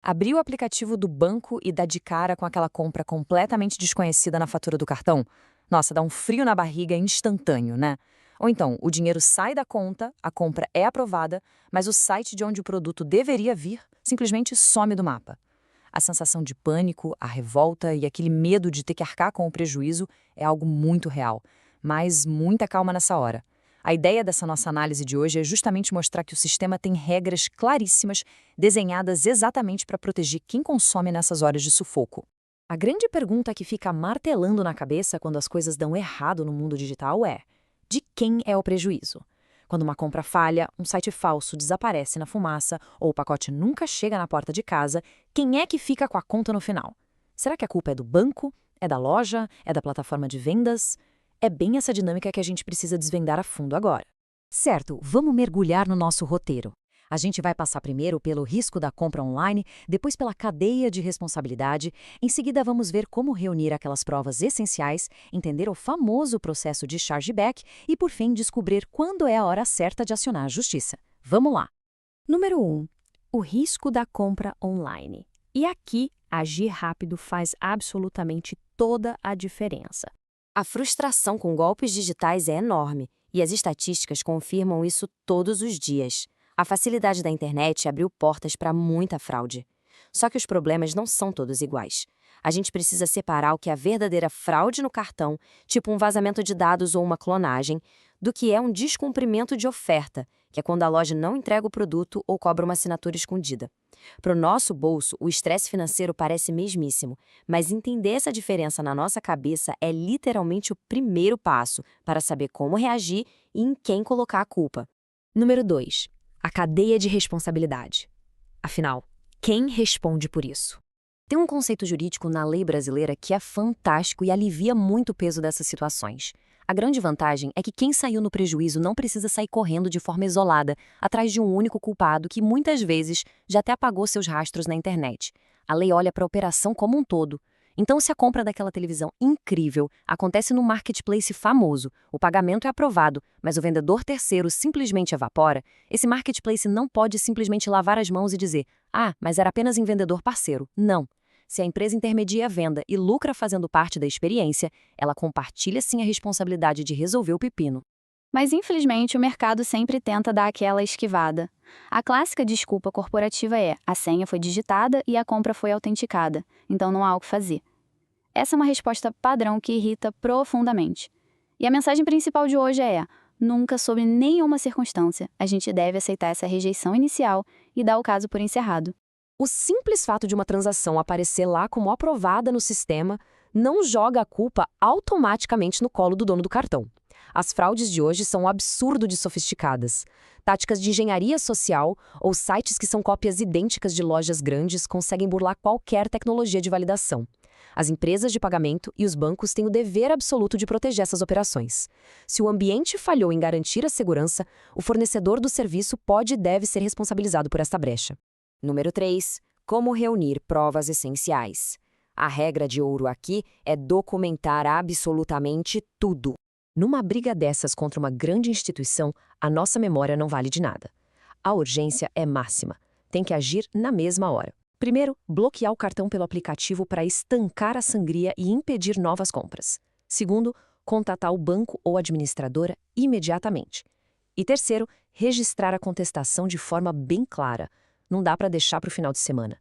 Abrir o aplicativo do banco e dar de cara com aquela compra completamente desconhecida na fatura do cartão? Nossa, dá um frio na barriga instantâneo, né? Ou então, o dinheiro sai da conta, a compra é aprovada, mas o site de onde o produto deveria vir simplesmente some do mapa. A sensação de pânico, a revolta e aquele medo de ter que arcar com o prejuízo é algo muito real. Mas muita calma nessa hora. A ideia dessa nossa análise de hoje é justamente mostrar que o sistema tem regras claríssimas, desenhadas exatamente para proteger quem consome nessas horas de sufoco. A grande pergunta que fica martelando na cabeça quando as coisas dão errado no mundo digital é: de quem é o prejuízo? Quando uma compra falha, um site falso desaparece na fumaça ou o pacote nunca chega na porta de casa, quem é que fica com a conta no final? Será que a culpa é do banco? É da loja? É da plataforma de vendas? É bem essa dinâmica que a gente precisa desvendar a fundo agora. Certo, vamos mergulhar no nosso roteiro. A gente vai passar primeiro pelo risco da compra online, depois pela cadeia de responsabilidade, em seguida vamos ver como reunir aquelas provas essenciais, entender o famoso processo de chargeback e, por fim, descobrir quando é a hora certa de acionar a justiça. Vamos lá! Número 1. O risco da compra online. E aqui, agir rápido faz absolutamente toda a diferença. A frustração com golpes digitais é enorme, e as estatísticas confirmam isso todos os dias. A facilidade da internet abriu portas para muita fraude. Só que os problemas não são todos iguais. A gente precisa separar o que é a verdadeira fraude no cartão, tipo um vazamento de dados ou uma clonagem, do que é um descumprimento de oferta, que é quando a loja não entrega o produto ou cobra uma assinatura escondida. Para o nosso bolso, o estresse financeiro parece mesmíssimo, mas entender essa diferença na nossa cabeça é literalmente o primeiro passo para saber como reagir e em quem colocar a culpa. Número 2. A cadeia de responsabilidade. Afinal, quem responde por isso? Tem um conceito jurídico na lei brasileira que é fantástico e alivia muito o peso dessas situações. A grande vantagem é que quem saiu no prejuízo não precisa sair correndo de forma isolada, atrás de um único culpado que muitas vezes já até apagou seus rastros na internet. A lei olha para a operação como um todo. Então, se a compra daquela televisão incrível acontece num marketplace famoso, o pagamento é aprovado, mas o vendedor terceiro simplesmente evapora, esse marketplace não pode simplesmente lavar as mãos e dizer: "Ah, mas era apenas em vendedor parceiro". Não. Se a empresa intermedia a venda e lucra fazendo parte da experiência, ela compartilha sim a responsabilidade de resolver o pepino. Mas, infelizmente, o mercado sempre tenta dar aquela esquivada. A clássica desculpa corporativa é: a senha foi digitada e a compra foi autenticada, então não há o que fazer. Essa é uma resposta padrão que irrita profundamente. E a mensagem principal de hoje é: nunca, sob nenhuma circunstância, a gente deve aceitar essa rejeição inicial e dar o caso por encerrado. O simples fato de uma transação aparecer lá como aprovada no sistema não joga a culpa automaticamente no colo do dono do cartão. As fraudes de hoje são um absurdo de sofisticadas. Táticas de engenharia social ou sites que são cópias idênticas de lojas grandes conseguem burlar qualquer tecnologia de validação. As empresas de pagamento e os bancos têm o dever absoluto de proteger essas operações. Se o ambiente falhou em garantir a segurança, o fornecedor do serviço pode e deve ser responsabilizado por esta brecha. Número 3. Como reunir provas essenciais. A regra de ouro aqui é documentar absolutamente tudo. Numa briga dessas contra uma grande instituição, a nossa memória não vale de nada. A urgência é máxima. Tem que agir na mesma hora. Primeiro, bloquear o cartão pelo aplicativo para estancar a sangria e impedir novas compras. Segundo, contatar o banco ou administradora imediatamente. E terceiro, registrar a contestação de forma bem clara. Não dá para deixar para o final de semana.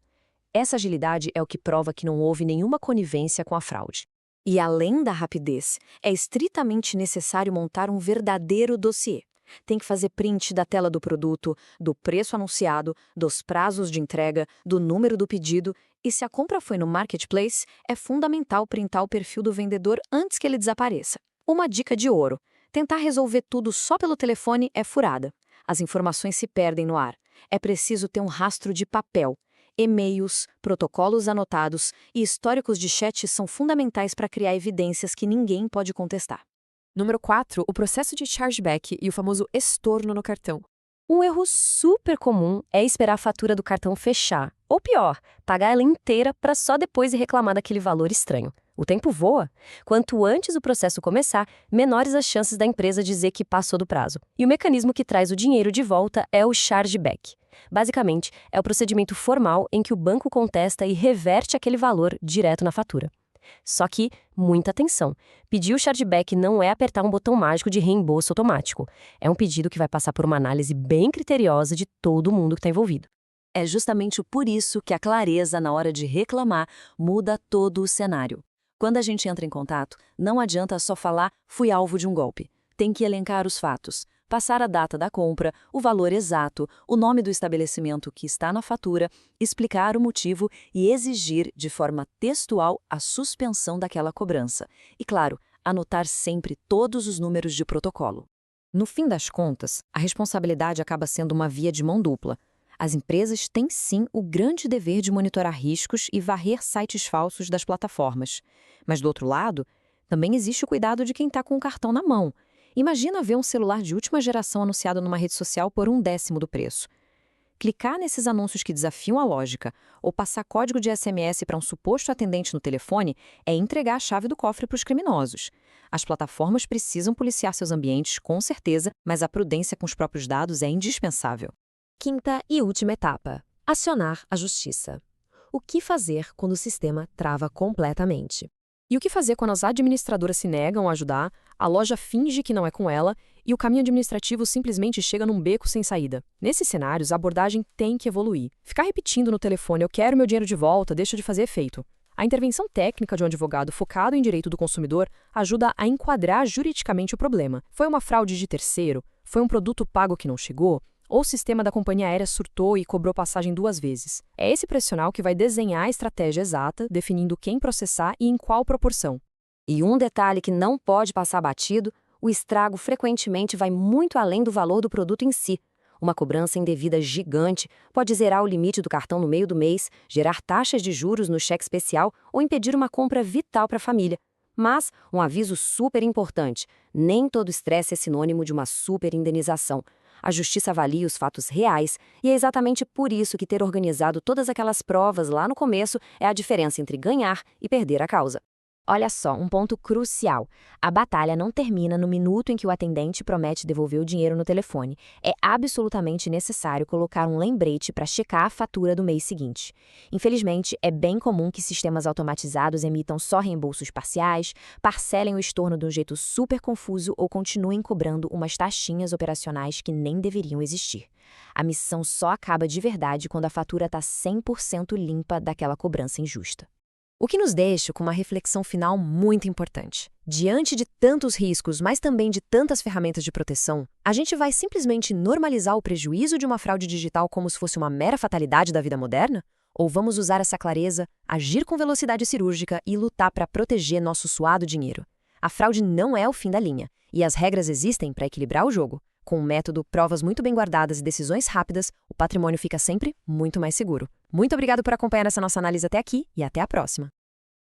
Essa agilidade é o que prova que não houve nenhuma conivência com a fraude. E além da rapidez, é estritamente necessário montar um verdadeiro dossiê. Tem que fazer print da tela do produto, do preço anunciado, dos prazos de entrega, do número do pedido, e se a compra foi no marketplace, é fundamental printar o perfil do vendedor antes que ele desapareça. Uma dica de ouro: tentar resolver tudo só pelo telefone é furada. As informações se perdem no ar. É preciso ter um rastro de papel. E-mails, protocolos anotados e históricos de chat são fundamentais para criar evidências que ninguém pode contestar. Número 4, o processo de chargeback e o famoso estorno no cartão. Um erro super comum é esperar a fatura do cartão fechar. Ou pior, pagar ela inteira para só depois ir reclamar daquele valor estranho. O tempo voa. Quanto antes o processo começar, menores as chances da empresa dizer que passou do prazo. E o mecanismo que traz o dinheiro de volta é o chargeback. Basicamente, é o procedimento formal em que o banco contesta e reverte aquele valor direto na fatura. Só que, muita atenção, pedir o chargeback não é apertar um botão mágico de reembolso automático. É um pedido que vai passar por uma análise bem criteriosa de todo mundo que está envolvido. É justamente por isso que a clareza na hora de reclamar muda todo o cenário. Quando a gente entra em contato, não adianta só falar "fui alvo de um golpe". Tem que elencar os fatos, passar a data da compra, o valor exato, o nome do estabelecimento que está na fatura, explicar o motivo e exigir de forma textual a suspensão daquela cobrança. E, claro, anotar sempre todos os números de protocolo. No fim das contas, a responsabilidade acaba sendo uma via de mão dupla. As empresas têm sim o grande dever de monitorar riscos e varrer sites falsos das plataformas. Mas, do outro lado, também existe o cuidado de quem está com o cartão na mão. Imagina ver um celular de última geração anunciado numa rede social por 1/10 do preço. Clicar nesses anúncios que desafiam a lógica ou passar código de SMS para um suposto atendente no telefone é entregar a chave do cofre para os criminosos. As plataformas precisam policiar seus ambientes, com certeza, mas a prudência com os próprios dados é indispensável. Quinta e última etapa: acionar a justiça. O que fazer quando o sistema trava completamente? E o que fazer quando as administradoras se negam a ajudar, a loja finge que não é com ela e o caminho administrativo simplesmente chega num beco sem saída? Nesses cenários, a abordagem tem que evoluir. Ficar repetindo no telefone "eu quero meu dinheiro de volta" deixa de fazer efeito. A intervenção técnica de um advogado focado em direito do consumidor ajuda a enquadrar juridicamente o problema. Foi uma fraude de terceiro? Foi um produto pago que não chegou? Ou o sistema da companhia aérea surtou e cobrou passagem 2 vezes? É esse profissional que vai desenhar a estratégia exata, definindo quem processar e em qual proporção. E um detalhe que não pode passar batido: o estrago frequentemente vai muito além do valor do produto em si. Uma cobrança indevida gigante pode zerar o limite do cartão no meio do mês, gerar taxas de juros no cheque especial ou impedir uma compra vital para a família. Mas, um aviso super importante: nem todo estresse é sinônimo de uma super indenização. A justiça avalia os fatos reais e é exatamente por isso que ter organizado todas aquelas provas lá no começo é a diferença entre ganhar e perder a causa. Olha só, um ponto crucial. A batalha não termina no minuto em que o atendente promete devolver o dinheiro no telefone. É absolutamente necessário colocar um lembrete para checar a fatura do mês seguinte. Infelizmente, é bem comum que sistemas automatizados emitam só reembolsos parciais, parcelem o estorno de um jeito super confuso ou continuem cobrando umas taxinhas operacionais que nem deveriam existir. A missão só acaba de verdade quando a fatura está 100% limpa daquela cobrança injusta. O que nos deixa com uma reflexão final muito importante. Diante de tantos riscos, mas também de tantas ferramentas de proteção, a gente vai simplesmente normalizar o prejuízo de uma fraude digital como se fosse uma mera fatalidade da vida moderna? Ou vamos usar essa clareza, agir com velocidade cirúrgica e lutar para proteger nosso suado dinheiro? A fraude não é o fim da linha, e as regras existem para equilibrar o jogo. Com um método, provas muito bem guardadas e decisões rápidas, o patrimônio fica sempre muito mais seguro. Muito obrigado por acompanhar essa nossa análise até aqui e até a próxima.